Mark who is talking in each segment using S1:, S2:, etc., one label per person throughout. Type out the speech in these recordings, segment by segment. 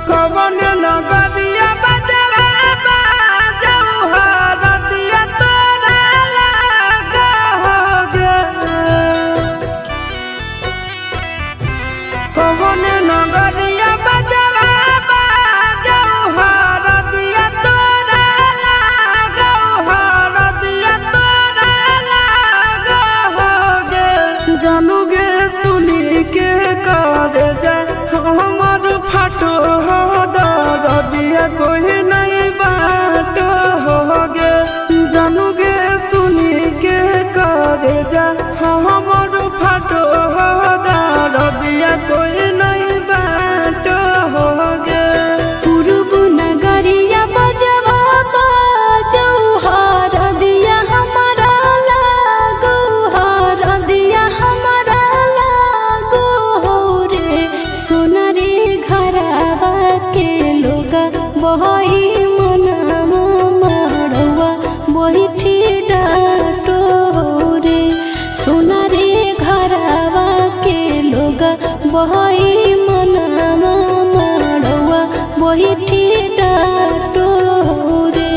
S1: कवन नगरिया बजवा बाजऊ हरदिया तोरा लागोगे कवन नगरिया बजवा बाजऊ हरदिया तोरा लागोगे हरदिया तोरा लागोगे जानूगे सुनी के कर जा हमर फाटो हो दरदिया कोई नहीं बाटो होगे जानूगे सुनी के करे जा हमर फाटो हो दरदिया कोई नहीं बाटो होगे
S2: पूर्व नगरिया बजवा बाजऊ हरदिया हमारा लागो हरदिया हमारा लागो हो रे सोना रे घरवा के लोग बहई मनावा मड़वा बैठी डाटो रे सोना रे घरवा के लोग बहई मनावा मड़वा बैठी डाटो रे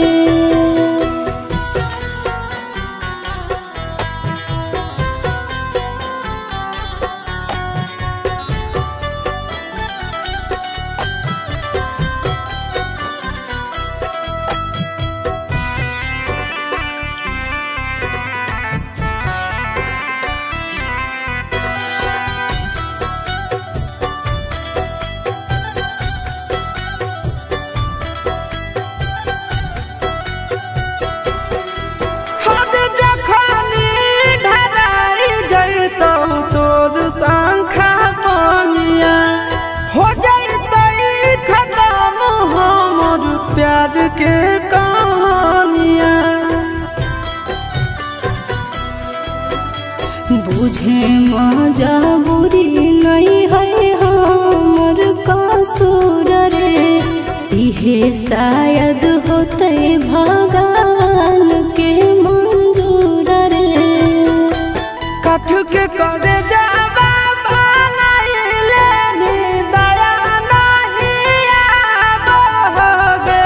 S1: हद जखनी ढराई जैतौ तोर शंखा बनिया हो जैतै खत्म हमर प्यार के कहानिया
S2: बुझे मजबूरी नहीं है हमर कसूर रे इहे शायद होते भगवान के मंजूर रे
S1: काठ के करे जावा बनाइले नी दया नहीं आबोगे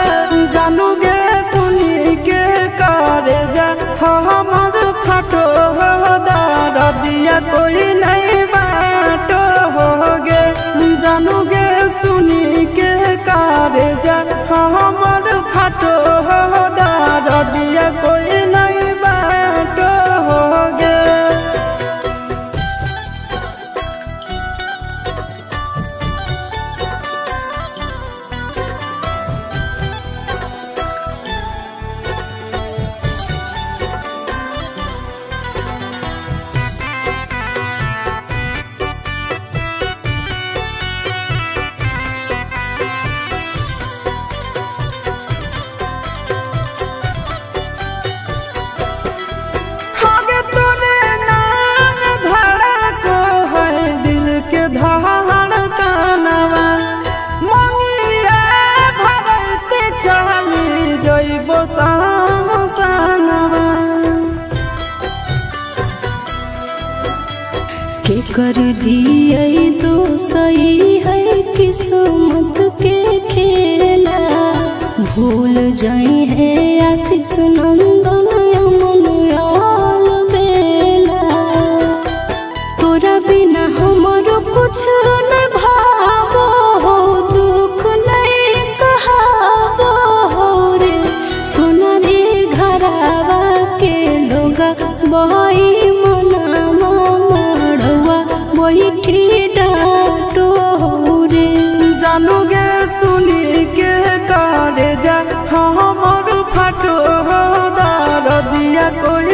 S1: जानूगे सुनी के करे जा हमर फाटो हो दरदिया कोई नहीं बाटो होगे जानूगे सुनी के करे जा हमर फाटो हो दरदिया कोई नहीं बाटो होगे आगे तोरे नाम धड़को है दिल के धड़कनवा मंगिया भरते चली जइबो सामसनवा
S2: के कर दिए तो सही है किस्मत के खेला भूल जाई है आशीष नंदन अमन याल बेला तोरा बिना हमरो कुछ न भावो हो दुख नहीं सहावो हो रे सोना रे घरवा के लोग बहई मनावा मड़वा बैठी डाटो रे
S1: जानूगे सुनी के करे जा हमर फाटो हो दरदिया कोई